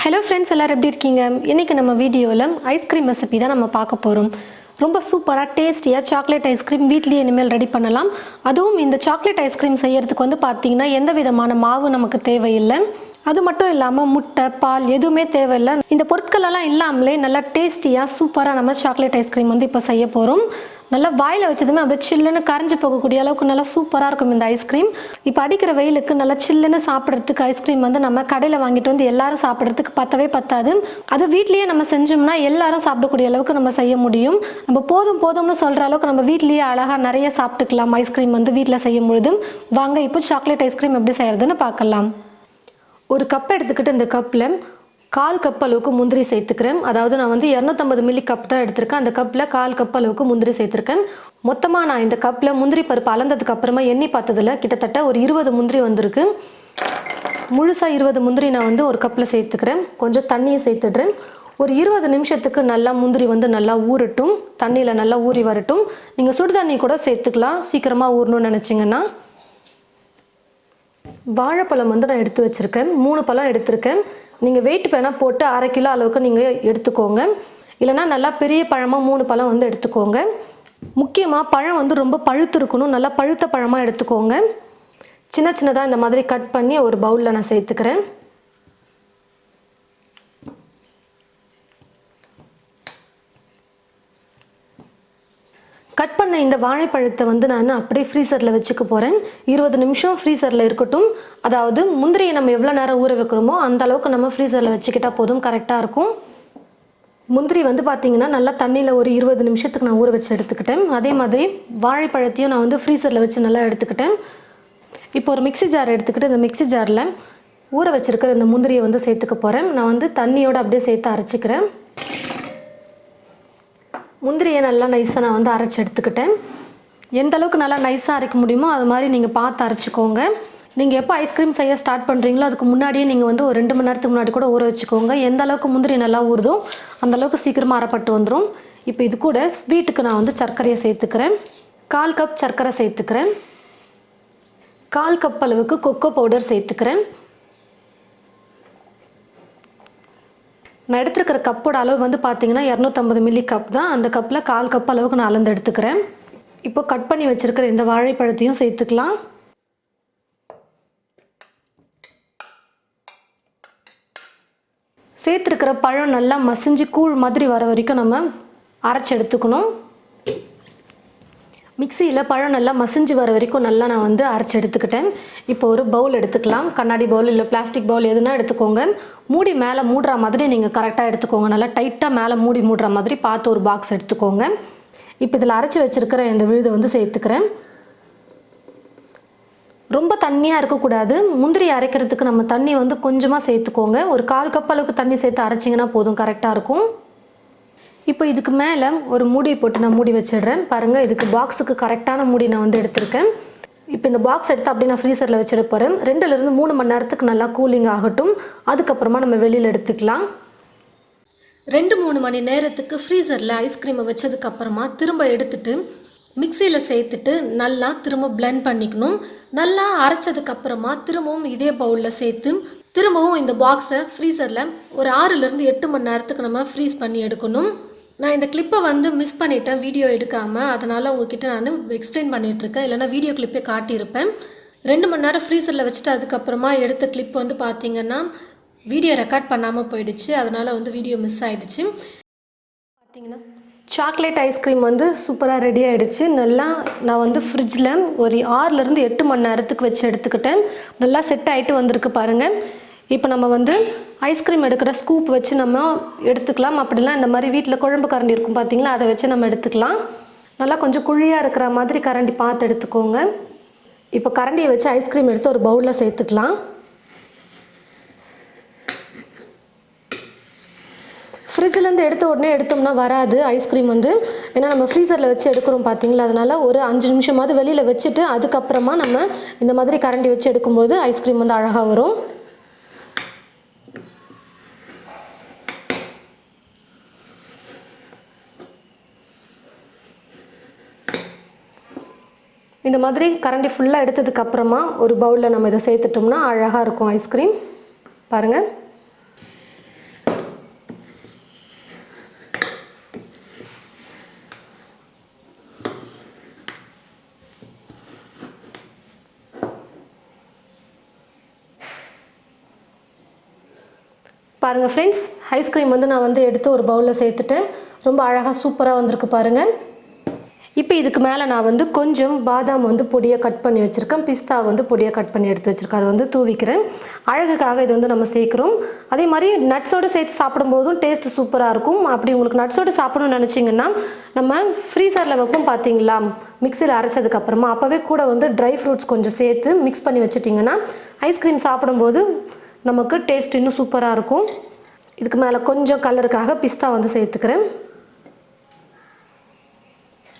Hello friends, எல்லாரும் எப்படி இருக்கீங்க? இன்னைக்கு நம்ம வீடியோல ஐஸ்கிரீம் ரெசிபி தான் நம்ம பார்க்க போறோம். ரொம்ப சூப்பரா டேஸ்டியா சாக்லேட் ஐஸ்கிரீம் வீட்லயே இனிமேல் ரெடி பண்ணலாம். அதுவும் இந்த சாக்லேட் ஐஸ்கிரீம் செய்யறதுக்கு பாத்தீங்கன்னா எந்த விதமான மாவு நமக்கு தேவையில்லை. அது மட்டும் இல்லாம முட்டை, பால் எதுவுமே தேவையில்லை. இந்த பொருட்கள் எல்லாம் இல்லாமலே நல்லா டேஸ்டியா சூப்பரா நம்ம சாக்லேட் ஐஸ்கிரீம் இப்போ செய்ய போறோம். நல்லா வாயில வச்சதுமே அப்படியே சில்லுன்னு கரைஞ்சு போகக்கூடிய அளவுக்கு நல்லா சூப்பராக இருக்கும் இந்த ஐஸ்கிரீம். இப்போ அடிக்கிற வெயிலுக்கு நல்லா சில்லுன்னு சாப்பிட்றதுக்கு ஐஸ்கிரீம் நம்ம கடையில் வாங்கிட்டு வந்து எல்லாரும் சாப்பிட்றதுக்கு பத்தாது. அது வீட்லேயே நம்ம செஞ்சோம்னா எல்லாரும் சாப்பிடக்கூடிய அளவுக்கு நம்ம செய்ய முடியும். நம்ம போதும்னு சொல்கிற அளவுக்கு நம்ம வீட்லேயே அழகாக நிறைய சாப்பிட்டுக்கலாம் ஐஸ்கிரீம் வீட்டில் செய்யும் பொழுது. வாங்க இப்போ சாக்லேட் ஐஸ்கிரீம் எப்படி செய்யறதுன்னு பார்க்கலாம். ஒரு கப் எடுத்துக்கிட்டு இந்த கப்பில் 1/4 கப் அளவுக்கு முந்திரி சேர்த்துக்கிறேன். அதாவது நான் 250 மில்லி கப் தான் எடுத்திருக்கேன். அந்த கப்பில் 1/4 கப் அளவுக்கு முந்திரி சேர்த்துருக்கேன். மொத்தமாக நான் இந்த கப்பில் முந்திரி பருப்பு அளந்ததுக்கு அப்புறமா எண்ணி பார்த்ததில் கிட்டத்தட்ட ஒரு 20 முந்திரி வந்திருக்கு. முழுசாக 20 முந்திரி நான் ஒரு கப்பில் சேர்த்துக்கிறேன். கொஞ்சம் தண்ணியை சேர்த்துடுறேன். ஒரு 20 நிமிஷத்துக்கு நல்லா முந்திரி நல்லா ஊறட்டும். தண்ணியில் நல்லா ஊறி வரட்டும். நீங்கள் சுடு தண்ணி கூட சேர்த்துக்கலாம் சீக்கிரமாக ஊறணும்னு நினச்சிங்கன்னா. வாழைப்பழம் நான் எடுத்து வச்சுருக்கேன். 3 பழம் எடுத்திருக்கேன். நீங்கள் வெயிட் வேணால் போட்டு 1/2 கிலோ அளவுக்கு நீங்கள் எடுத்துக்கோங்க. இல்லைனா நல்லா பெரிய பழமாக 3 பழம் எடுத்துக்கோங்க. முக்கியமாக பழம் ரொம்ப பழுத்து இருக்கணும். நல்லா பழுத்த பழமாக எடுத்துக்கோங்க. சின்னதாக இந்த மாதிரி கட் பண்ணி ஒரு பவுலில் நான் சேர்த்துக்கிறேன். கட் பண்ண இந்த வாழைப்பழத்தை நான் அப்படியே ஃப்ரீசரில் வச்சுக்க போகிறேன். 20 நிமிஷம் ஃப்ரீசரில் இருக்கட்டும். அதாவது முந்திரியை நம்ம எவ்வளோ நேரம் ஊற வைக்கிறோமோ அந்த அளவுக்கு நம்ம ஃப்ரீசரில் வச்சுக்கிட்டால் போதும், கரெக்டாக இருக்கும். முந்திரி பார்த்திங்கன்னா நல்லா தண்ணியில் ஒரு 20 நிமிஷத்துக்கு நான் ஊற வச்சு எடுத்துக்கிட்டேன். அதே மாதிரி வாழைப்பழத்தையும் நான் ஃப்ரீசரில் வச்சு நல்லா எடுத்துக்கிட்டேன். இப்போ ஒரு மிக்ஸி ஜார் எடுத்துக்கிட்டு இந்த மிக்ஸி ஜாரில் ஊற வச்சுருக்கிற இந்த முந்திரியை சேர்த்துக்க போகிறேன். நான் தண்ணியோடு அப்படியே சேர்த்து அரைச்சிக்கிறேன். முந்திரியை நல்லா நைஸாக நான் அரைச்சி எடுத்துக்கிட்டேன். எந்த அளவுக்கு நல்லா நைஸாக அரைக்க முடியுமோ அது மாதிரி நீங்கள் பார்த்து அரைச்சிக்கோங்க. நீங்கள் எப்போ ஐஸ்கிரீம் செய்ய ஸ்டார்ட் பண்ணுறீங்களோ அதுக்கு முன்னாடியே நீங்கள் ஒரு 2 மணி நேரத்துக்கு முன்னாடி கூட ஊற வச்சுக்கோங்க. எந்த அளவுக்கு முந்திரி நல்லா ஊறுதோ அந்தளவுக்கு சீக்கிரமாக அரைப்பட்டு வந்துடும். இப்போ இது கூட ஸ்வீட்டுக்கு நான் சர்க்கரையை சேர்த்துக்கிறேன். 1/4 கப் சர்க்கரை சேர்த்துக்கிறேன். 1/4 கப் அளவுக்கு கொக்கோ பவுடர் சேர்த்துக்கிறேன். நான் எடுத்துருக்கிற கப்போட அளவு பார்த்தீங்கன்னா 250 மில்லி கப் தான். அந்த கப்பில் 1/4 கப் அளவுக்கு நான் அளந்து எடுத்துக்கிறேன். இப்போ கட் பண்ணி வச்சுருக்கிற இந்த வாழைப்பழத்தையும் சேர்த்துக்கலாம். சேர்த்துருக்கிற பழம் நல்லா மசிஞ்சு கூழ் மாதிரி வர வரைக்கும் நம்ம அரைச்சி எடுத்துக்கணும். மிக்சியில் பழம் நல்லா மசிஞ்சு வர வரைக்கும் நல்லா நான் அரைச்சி எடுத்துக்கிட்டேன். இப்போ ஒரு பவுல் எடுத்துக்கலாம். கண்ணாடி பவுல் இல்லை பிளாஸ்டிக் பவுல் எதுனா எடுத்துக்கோங்க. மூடி மேலே மூடுற மாதிரி நீங்கள் கரெக்டாக எடுத்துக்கோங்க. நல்லா டைட்டாக மேலே மூடுற மாதிரி பார்த்து ஒரு பாக்ஸ் எடுத்துக்கோங்க. இப்போ இதில் அரைச்சி வச்சுருக்கிற இந்த விழுதை சேர்த்துக்கிறேன். ரொம்ப தண்ணியாக இருக்கக்கூடாது. முந்திரி அரைக்கிறதுக்கு நம்ம தண்ணி கொஞ்சமாக சேர்த்துக்கோங்க. ஒரு 1/4 கப் அளவுக்கு தண்ணி சேர்த்து அரைச்சிங்கன்னா போதும், கரெக்டாக இருக்கும். இப்போ இதுக்கு மேலே ஒரு மூடி போட்டு நான் மூடி வச்சிடுறேன். பாருங்கள், இதுக்கு பாக்ஸுக்கு கரெக்டான மூடி நான் எடுத்திருக்கேன். இப்போ இந்த பாக்ஸ் எடுத்து அப்படியே நான் ஃப்ரீசரில் வச்சிட போகிறேன். 2லேருந்து 3 மணி நேரத்துக்கு நல்லா கூலிங் ஆகட்டும். அதுக்கப்புறமா நம்ம வெளியில் எடுத்துக்கலாம். 2-3 மணி நேரத்துக்கு ஃப்ரீசரில் ஐஸ்கிரீமை வச்சதுக்கப்புறமா திரும்ப எடுத்துட்டு மிக்சியில் சேர்த்துட்டு நல்லா திரும்ப பிளெண்ட் பண்ணிக்கணும். நல்லா அரைச்சதுக்கப்புறமா திரும்பவும் இதே பவுலில் சேர்த்து திரும்பவும் இந்த பாக்ஸை ஃப்ரீசரில் ஒரு 6லேருந்து 8 மணி நேரத்துக்கு நம்ம ஃப்ரீஸ் பண்ணி எடுக்கணும். நான் இந்த கிளிப்பை மிஸ் பண்ணிட்டேன் வீடியோ எடுக்காமல். அதனால் உங்ககிட்ட நான் எக்ஸ்பிளைன் பண்ணிகிட்ருக்கேன். இல்லைனா வீடியோ கிளிப்பே காட்டியிருப்பேன். 2 மணி நேரம் ஃப்ரீசரில் வச்சுட்டு அதுக்கப்புறமா எடுத்த கிளிப் பார்த்திங்கன்னா வீடியோ ரெக்கார்ட் பண்ணாமல் போயிடுச்சு. அதனால் வீடியோ மிஸ் ஆகிடுச்சு. பார்த்திங்கன்னா சாக்லேட் ஐஸ்கிரீம் சூப்பராக ரெடி ஆகிடுச்சு. நல்லா நான் ஃப்ரிட்ஜில் ஒரு 6லேருந்து 8 மணி நேரத்துக்கு வச்சு எடுத்துக்கிட்டேன். நல்லா செட் ஆகிட்டு வந்திருக்கு பாருங்கள். இப்போ நம்ம ஐஸ்கிரீம் எடுக்கிற ஸ்கூப் வச்சு நம்ம எடுத்துக்கலாம். அப்படிலாம் இந்த மாதிரி வீட்டில் குழம்பு கரண்டி இருக்கும் பார்த்திங்களா, அதை வச்சு நம்ம எடுத்துக்கலாம். நல்லா கொஞ்சம் குழியாக இருக்கிற மாதிரி கரண்டி பார்த்து எடுத்துக்கோங்க. இப்போ கரண்டியை வச்சு ஐஸ்கிரீம் எடுத்து ஒரு பவுலில் சேர்த்துக்கலாம். ஃப்ரிட்ஜிலேருந்து எடுத்த உடனே எடுத்தோம்னா வராது ஐஸ்கிரீம் ஏன்னா நம்ம ஃப்ரீசரில் வச்சு எடுக்கிறோம் பார்த்திங்களா. அதனால் ஒரு 5 நிமிஷமாவது வெளியில் வச்சுட்டு அதுக்கப்புறமா நம்ம இந்த மாதிரி கரண்டி வச்சு எடுக்கும்போது ஐஸ்கிரீம் அழகாக வரும். இந்த மாதிரி கரண்டி ஃபுல்லாக எடுத்ததுக்கப்புறமா ஒரு பவுலில் நம்ம இதை சேர்த்துட்டோம்னா அழகாக இருக்கும் ஐஸ்கிரீம். பாருங்கள். பாருங்கள் ஃப்ரெண்ட்ஸ், ஐஸ்கிரீம் வந்து நான் வந்து எடுத்து ஒரு பவுலில் சேர்த்துட்டேன். ரொம்ப அழகாக சூப்பராக வந்திருக்கு பாருங்கள். இப்போ இதுக்கு மேலே நான் வந்து கொஞ்சம் பாதாம் வந்து பொடியை கட் பண்ணி வச்சுருக்கேன், பிஸ்தா வந்து பொடியை கட் பண்ணி எடுத்து வச்சுருக்கேன். அதை வந்து தூவிக்கிறேன். அழகுக்காக இது வந்து நம்ம சேர்க்குறோம். அதே மாதிரி நட்ஸோடு சேர்த்து சாப்பிடும்போதும் டேஸ்ட் சூப்பராக இருக்கும். அப்படி உங்களுக்கு நட்ஸோடு சாப்பிடணும்னு நினச்சிங்கன்னா நம்ம ஃப்ரீசரில் வைப்போம் பார்த்தீங்களா, மிக்சியில் அரைச்சதுக்கப்புறமா அப்போவே கூட வந்து ட்ரை ஃப்ரூட்ஸ் கொஞ்சம் சேர்த்து மிக்ஸ் பண்ணி வச்சுட்டிங்கன்னா ஐஸ்கிரீம் சாப்பிடும்போது நமக்கு டேஸ்ட் இன்னும் சூப்பராக இருக்கும். இதுக்கு மேலே கொஞ்சம் கலருக்காக பிஸ்தா வந்து சேர்த்துக்கிறேன்.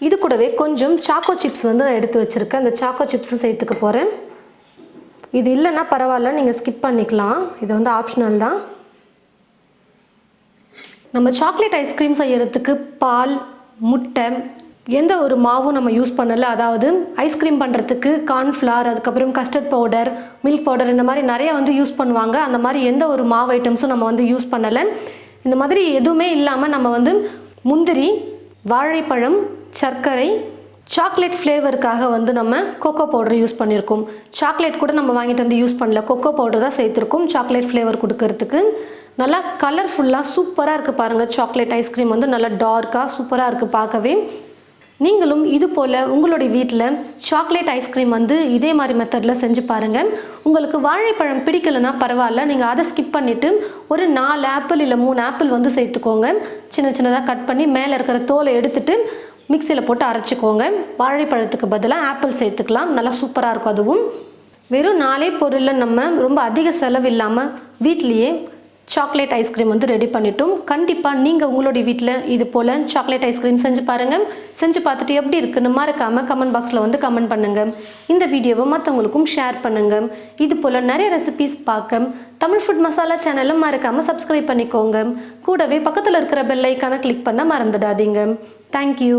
இது கூடவே கொஞ்சம் சாக்கோ சிப்ஸ் வந்து நான் எடுத்து வச்சுருக்கேன். அந்த சாக்கோ சிப்ஸும் சேர்த்துக்க போகிறேன். இது இல்லைன்னா பரவாயில்ல, நீங்கள் ஸ்கிப் பண்ணிக்கலாம், இது வந்து ஆப்ஷனல் தான். நம்ம சாக்லேட் ஐஸ்கிரீம் செய்யறதுக்கு பால், முட்டை, எந்த ஒரு மாவும் நம்ம யூஸ் பண்ணலை. அதாவது ஐஸ்கிரீம் பண்ணுறதுக்கு கார்ன்ஃப்ளவர், அதுக்கப்புறம் கஸ்டர்ட் பவுடர், மில்க் பவுடர், இந்த மாதிரி நிறைய வந்து யூஸ் பண்ணுவாங்க. அந்த மாதிரி எந்த ஒரு மாவு ஐட்டம்ஸும் நம்ம வந்து யூஸ் பண்ணலை. இந்த மாதிரி எதுவுமே இல்லாமல் நம்ம வந்து முந்திரி, வாழைப்பழம், சர்க்கரை, சாக்லேட் ஃப்ளேவருக்காக வந்து நம்ம கொக்கோ பவுடர் யூஸ் பண்ணியிருக்கோம். சாக்லேட் கூட நம்ம வாங்கிட்டு வந்து யூஸ் பண்ணல, கொக்கோ பவுடர் தான் சேர்த்துருக்கோம் சாக்லேட் ஃப்ளேவர் கொடுக்கறதுக்கு. நல்லா கலர்ஃபுல்லாக சூப்பராக இருக்குது பாருங்கள். சாக்லேட் ஐஸ்கிரீம் வந்து நல்லா டார்க்காக சூப்பராக இருக்குது பார்க்கவே. நீங்களும் இது போல் உங்களுடைய வீட்டில் சாக்லேட் ஐஸ்கிரீம் வந்து இதே மாதிரி மெத்தடில் செஞ்சு பாருங்கள். உங்களுக்கு வாழைப்பழம் பிடிக்கலைன்னா பரவாயில்ல, நீங்கள் அதை ஸ்கிப் பண்ணிவிட்டு ஒரு 4 ஆப்பிள் இல்லை 3 ஆப்பிள் வந்து சேர்த்துக்கோங்க. சின்ன சின்னதாக கட் பண்ணி மேலே இருக்கிற தோலை எடுத்துட்டு மிக்சியில் போட்டு அரைச்சிக்கோங்க. வாழைப்பழத்துக்கு பதிலாக ஆப்பிள் சேர்த்துக்கலாம், நல்லா சூப்பராக இருக்கும். அதுவும் வெறும் 4 பொருளில் நம்ம ரொம்ப அதிக செலவு இல்லாமல் வீட்லேயே சாக்லேட் ஐஸ்கிரீம் வந்து ரெடி பண்ணிட்டோம். கண்டிப்பாக நீங்கள் உங்களுடைய வீட்டில் இது போல் சாக்லேட் ஐஸ்கிரீம் செஞ்சு பாருங்கள். செஞ்சு பார்த்துட்டு எப்படி இருக்குன்னு மறக்காமல் கமெண்ட் பாக்ஸில் வந்து கமெண்ட் பண்ணுங்கள். இந்த வீடியோவை மற்றவங்களுக்கும் ஷேர் பண்ணுங்கள். இது போல் நிறைய ரெசிபீஸ் பார்க்க தமிழ் ஃபுட் மசாலா சேனலை மறக்காமல் சப்ஸ்கிரைப் பண்ணிக்கோங்க. கூடவே பக்கத்தில் இருக்கிற பெல் ஐக்கானை கிளிக் பண்ண மறந்துடாதீங்க. தேங்க்யூ.